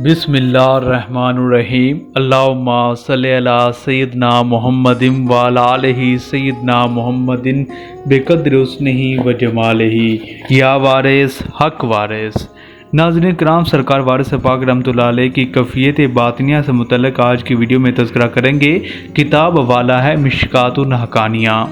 بسم اللہ الرحمن الرحیم اللہم صلی علی سیدنا محمد وعلی آلہ سیدنا محمد بقدر حسنہ و جمالہ یا وارث حق وارث۔ ناظرین کرام، سرکار وارث پاک رحمۃ اللہ علیہ کی کیفیت باطنیہ سے متعلق آج کی ویڈیو میں تذکرہ کریں گے۔ کتاب حوالہ ہے مشکوٰۃ الحقانیہ۔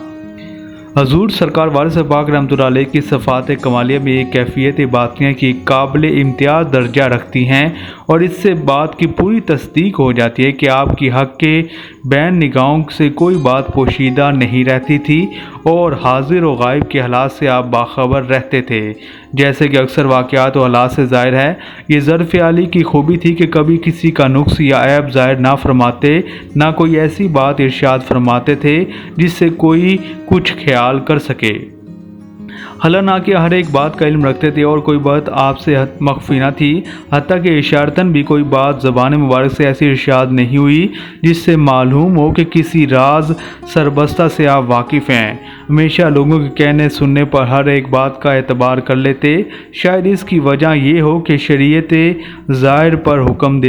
حضور سرکار وارث پاک رحمۃ اللہ علیہ کی صفات کمالیہ میں ایک کیفیت باطنیہ کی قابل امتیاز درجہ رکھتی ہیں، اور اس سے بات کی پوری تصدیق ہو جاتی ہے کہ آپ کی حق کے بین نگاہوں سے کوئی بات پوشیدہ نہیں رہتی تھی، اور حاضر و غائب کے حالات سے آپ باخبر رہتے تھے۔ جیسے کہ اکثر واقعات و حالات سے ظاہر ہے، یہ ظرف عالی کی خوبی تھی کہ کبھی کسی کا نقص یا عیب ظاہر نہ فرماتے، نہ کوئی ایسی بات ارشاد فرماتے تھے جس سے کوئی کچھ خیال کر سکے۔ حالانکہ ہر ایک بات کا علم رکھتے تھے اور کوئی بات آپ سے مخفی نہ تھی، حتیٰ کہ اشارتاً بھی کوئی بات زبان مبارک سے ایسی ارشاد نہیں ہوئی جس سے معلوم ہو کہ کسی راز سربستہ سے آپ واقف ہیں۔ ہمیشہ لوگوں کے کہنے سننے پر ہر ایک بات کا اعتبار کر لیتے۔ شاید اس کی وجہ یہ ہو کہ شریعت ظاہر پر حکم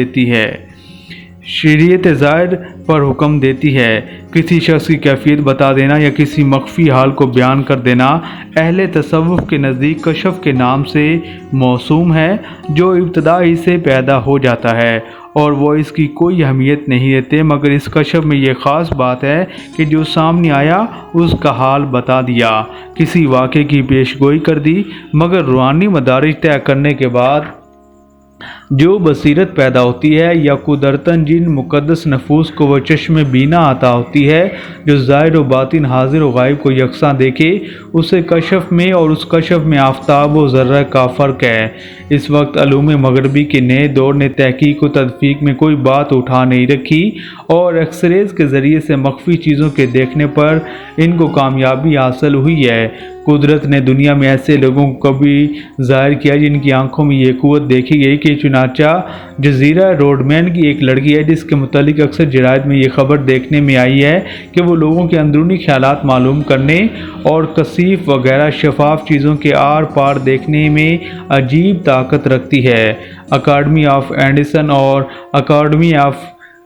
دیتی ہے کسی شخص کی کیفیت بتا دینا یا کسی مخفی حال کو بیان کر دینا اہل تصوف کے نزدیک کشف کے نام سے موسوم ہے، جو ابتدا ہی سے پیدا ہو جاتا ہے، اور وہ اس کی کوئی اہمیت نہیں دیتے، مگر اس کشف میں یہ خاص بات ہے کہ جو سامنے آیا اس کا حال بتا دیا، کسی واقعے کی پیشگوئی کر دی۔ مگر روحانی مدارج طے کرنے کے بعد جو بصیرت پیدا ہوتی ہے، یا قدرتاً جن مقدس نفوس کو وہ چشم بینا عطا ہوتی ہے جو ظاہر و باطن حاضر و غائب کو یکساں دیکھے، اسے کشف میں اور اس کشف میں آفتاب و ذرہ کا فرق ہے۔ اس وقت علوم مغربی کے نئے دور نے تحقیق و تدقیق میں کوئی بات اٹھا نہیں رکھی، اور ایکس ریز کے ذریعے سے مخفی چیزوں کے دیکھنے پر ان کو کامیابی حاصل ہوئی ہے۔ قدرت نے دنیا میں ایسے لوگوں کو کبھی ظاہر کیا جن کی آنکھوں میں یہ قوت دیکھی گئی کہ چنانچہ جزیرہ روڈمین کی ایک لڑکی ہے جس کے متعلق اکثر جرائد میں یہ خبر دیکھنے میں آئی ہے کہ وہ لوگوں کے اندرونی خیالات معلوم کرنے اور کثیف وغیرہ شفاف چیزوں کے آر پار دیکھنے میں عجیب طاقت رکھتی ہے۔ اکیڈمی آف ایڈیسن اور اکیڈمی آف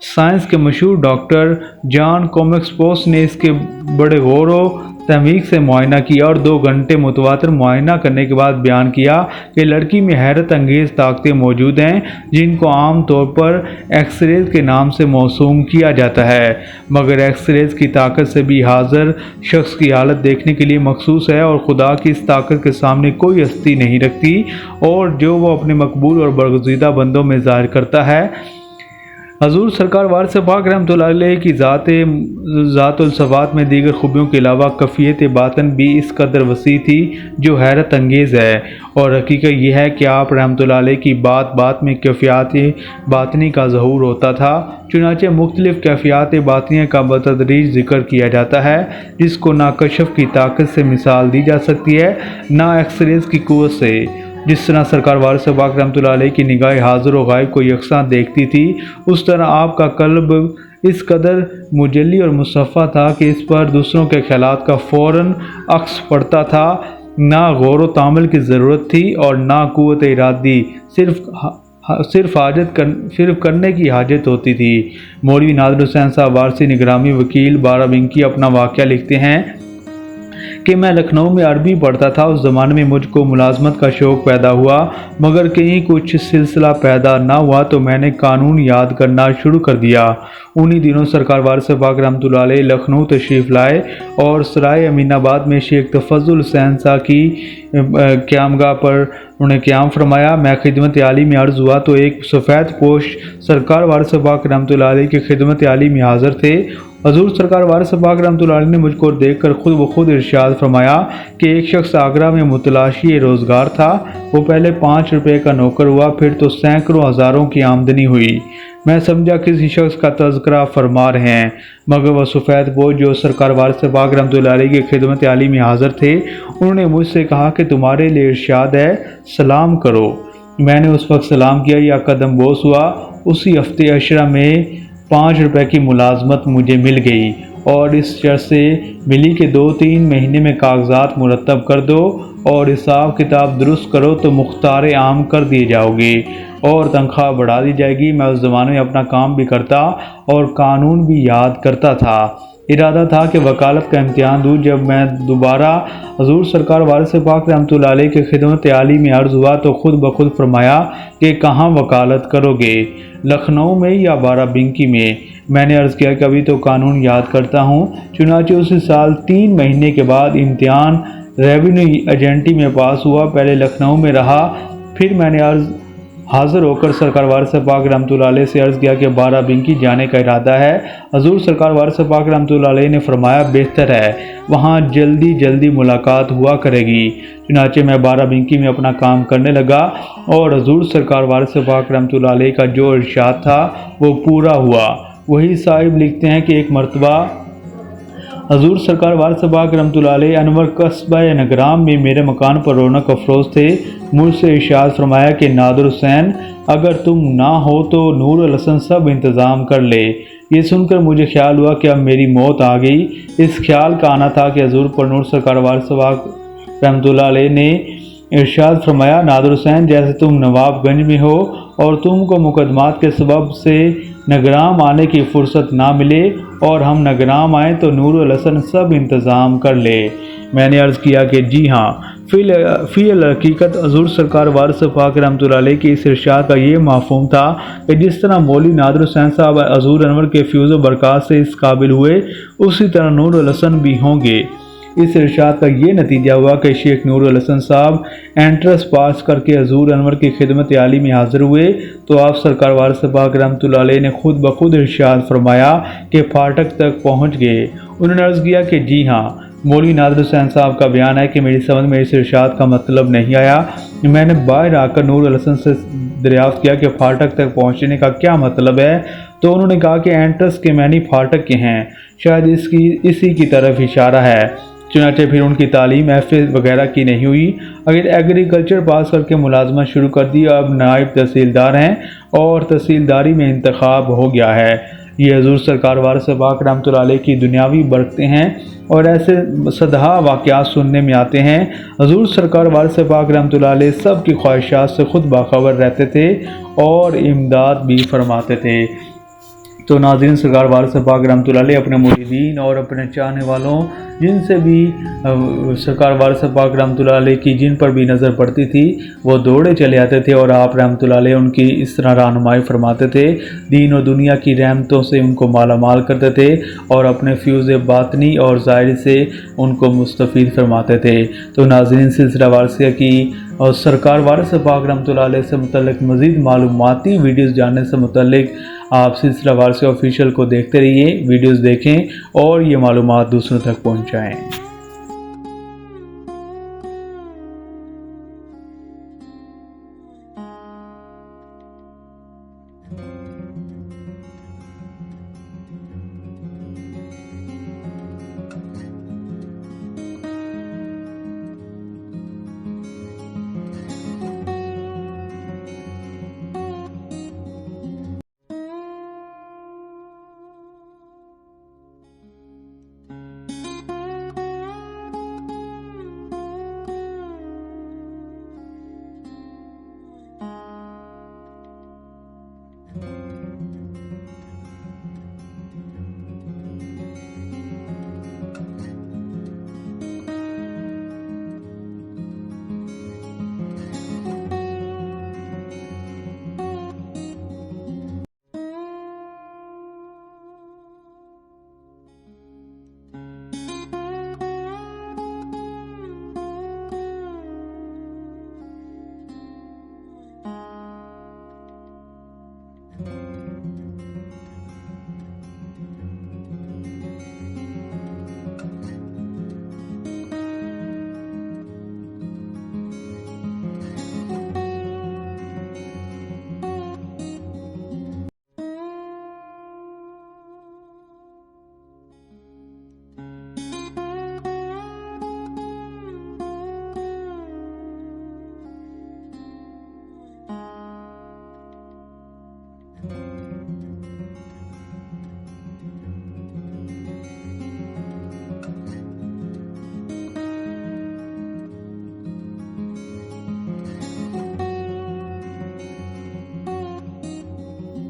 سائنس کے مشہور ڈاکٹر جان کومکسپوس نے اس کے بڑے غور و تحقیق سے معائنہ کیا، اور 2 گھنٹے متواتر معائنہ کرنے کے بعد بیان کیا کہ لڑکی میں حیرت انگیز طاقتیں موجود ہیں جن کو عام طور پر ایکس ریز کے نام سے موسوم کیا جاتا ہے، مگر ایکس ریز کی طاقت سے بھی حاضر شخص کی حالت دیکھنے کے لیے مخصوص ہے، اور خدا کی اس طاقت کے سامنے کوئی ہستی نہیں رکھتی، اور جو وہ اپنے مقبول اور برگزیدہ بندوں میں ظاہر کرتا ہے۔ حضور سرکار وارث پاک رحمۃ اللہ علیہ کی ذات الصفات میں دیگر خوبیوں کے علاوہ کیفیت باطن بھی اس قدر وسیع تھی جو حیرت انگیز ہے، اور حقیقت یہ ہے کہ آپ رحمۃ اللہ علیہ کی بات بات میں کیفیات باطنی کا ظہور ہوتا تھا۔ چنانچہ مختلف کیفیات باطنیہ کا بتدریج ذکر کیا جاتا ہے، جس کو نہ کشف کی طاقت سے مثال دی جا سکتی ہے، نہ ایکس ریز کی قوت سے۔ جس طرح سرکار وارث پاک رحمۃ اللہ علیہ کی نگاہ حاضر و غائب کو یکساں دیکھتی تھی، اس طرح آپ کا قلب اس قدر مجلی اور مصفا تھا کہ اس پر دوسروں کے خیالات کا فوراً عکس پڑتا تھا۔ نہ غور و تامل کی ضرورت تھی اور نہ قوت ارادی، صرف کرنے کی حاجت ہوتی تھی۔ مولوی نادر حسین صاحب وارثی نگرامی وکیل بارابنکی اپنا واقعہ لکھتے ہیں کہ میں لکھنؤ میں عربی پڑھتا تھا۔ اس زمانے میں مجھ کو ملازمت کا شوق پیدا ہوا، مگر کہیں کچھ سلسلہ پیدا نہ ہوا تو میں نے قانون یاد کرنا شروع کر دیا۔ انہی دنوں سرکار وارث پاک رحمۃ اللہ علیہ لکھنؤ تشریف لائے، اور سرائے امین آباد میں شیخ تفضل حسین صاحب کی قیامگاہ پر انہوں نے قیام فرمایا۔ میں خدمت عالی میں عرض ہوا تو ایک سفید پوش سرکار وارث پاک رحمۃ اللہ علیہ کی خدمت عالی میں حاضر تھے۔ حضور سرکار وارث پاک رحمۃ اللہ علیہ نے مجھ کو دیکھ کر خود بخود ارشاد فرمایا کہ ایک شخص آگرہ میں متلاشی روزگار تھا، وہ پہلے 5 روپے کا نوکر ہوا، پھر تو سینکڑوں ہزاروں کی آمدنی ہوئی۔ میں سمجھا کسی شخص کا تذکرہ فرما رہے ہیں، مگر وہ سفید پوش جو سرکار وارث پاک رحمۃ اللہ علیہ کی خدمت عالی میں حاضر تھے، انہوں نے مجھ سے کہا کہ تمہارے لیے ارشاد ہے، سلام کرو۔ میں نے اس وقت سلام کیا یا قدم بوس ہوا۔ اسی ہفتے عشرہ میں 5 روپے کی ملازمت مجھے مل گئی، اور اس شرط سے ملی کہ 2-3 مہینے میں کاغذات مرتب کر دو اور حساب کتاب درست کرو تو مختار عام کر دیے جاؤ گے۔ اور تنخواہ بڑھا دی جائے گی۔ میں اس زمانے میں اپنا کام بھی کرتا اور قانون بھی یاد کرتا تھا۔ ارادہ تھا کہ وکالت کا امتحان دوں۔ جب میں دوبارہ حضور سرکار وارث پاک رحمۃ اللہ علیہ کی خدمت عالی میں عرض ہوا تو خود بخود فرمایا کہ کہاں وکالت کرو گے، لکھنؤ میں یا بارہ بنکی میں؟ میں نے عرض کیا کہ ابھی تو قانون یاد کرتا ہوں۔ چنانچہ اسی سال 3 مہینے کے بعد امتحان ریونیو ایجنٹی میں پاس ہوا۔ پہلے لکھنؤ میں رہا، پھر میں نے حاضر ہو کر سرکار وارث پاک رحمۃ اللہ علیہ سے عرض کیا کہ بارہ بنکی جانے کا ارادہ ہے۔ حضور سرکار وارث پاک رحمۃ اللہ علیہ نے فرمایا بہتر ہے، وہاں جلدی ملاقات ہوا کرے گی۔ چنانچہ میں بارہ بنکی میں اپنا کام کرنے لگا اور حضور سرکار وارث پاک رحمۃ اللہ علیہ کا جو ارشاد تھا وہ پورا ہوا۔ وہی صاحب لکھتے ہیں کہ ایک مرتبہ حضور سرکار وارث پاک رحمۃ اللہ علیہ انور قصبہ نگرام میں میرے مکان پر رونق افروز تھے۔ مجھ سے ارشاد فرمایا کہ نادر حسین اگر تم نہ ہو تو نور الحسن سب انتظام کر لے۔ یہ سن کر مجھے خیال ہوا کہ اب میری موت آ گئی۔ اس خیال کا آنا تھا کہ حضور پر نور سرکار وارث پاک رحمۃ اللہ علیہ نے ارشاد فرمایا نادر حسین جیسے تم نواب گنج میں ہو اور تم کو مقدمات کے سبب سے نگرام آنے کی فرصت نہ ملے اور ہم نگرام آئیں تو نور الحسن سب انتظام کر لے۔ میں نے عرض کیا کہ جی ہاں۔ فی الحقیقت حضور سرکار وارث پاک رحمۃ اللہ علیہ کی اس ارشاد کا یہ مفہوم تھا کہ جس طرح مولوی نادر حسین صاحب حضور انور کے فیوز و برکات سے اس قابل ہوئے، اسی طرح نور الحسن بھی ہوں گے۔ اس ارشاد کا یہ نتیجہ ہوا کہ شیخ نور الحسن صاحب انٹرنس پاس کر کے حضور انور کی خدمت عالی میں حاضر ہوئے تو آپ سرکار وارث پاک رحمۃ اللہ علیہ نے خود بخود ارشاد فرمایا کہ پھاٹک تک پہنچ گئے۔ انہوں نے عرض کیا کہ جی ہاں، مولوی نادر حسین صاحب کا بیان ہے کہ میری سمجھ میں اس ارشاد کا مطلب نہیں آیا۔ میں نے باہر آ کر نور الحسن سے دریافت کیا کہ پھاٹک تک پہنچنے کا کیا مطلب ہے، تو انہوں نے کہا کہ انٹرنس کے معنی پھاٹک کے ہیں، شاید اسی کی طرف اشارہ ہے۔ چنانچہ پھر ان کی تعلیم حفظ وغیرہ کی نہیں ہوئی، اگر ایگریکلچر پاس کر کے ملازمت شروع کر دی، اب نائب تحصیلدار ہیں اور تحصیلداری میں انتخاب ہو گیا ہے۔ یہ حضور سرکار وارث پاک رحمۃ اللہ علیہ کی دنیاوی برکتیں ہیں اور ایسے صدہا واقعات سننے میں آتے ہیں۔ حضور سرکار وارث پاک رحمۃ اللہ علیہ سب کی خواہشات سے خود باخبر رہتے تھے اور امداد بھی فرماتے تھے۔ تو ناظرین، سرکار وارث پاک رحمۃ اللہ علیہ اپنے مریدین اور اپنے چاہنے والوں جن سے بھی سرکار وارث پاک رحمۃ اللہ علیہ کی جن پر بھی نظر پڑتی تھی وہ دوڑے چلے آتے تھے اور آپ رحمۃ اللہ علیہ ان کی اس طرح رہنمائی فرماتے تھے، دین و دنیا کی رحمتوں سے ان کو مالا مال کرتے تھے اور اپنے فیوز باطنی اور ظاہری سے ان کو مستفید فرماتے تھے۔ تو ناظرین، سلسلہ وارثیہ کی اور سرکار وارث پاک رحمۃ اللہ علیہ سے متعلق مزید معلوماتی ویڈیوز جاننے سے متعلق آپ سلسلہ وارثیہ آفیشیل کو دیکھتے رہیے، ویڈیوز دیکھیں اور یہ معلومات دوسروں تک پہنچائیں۔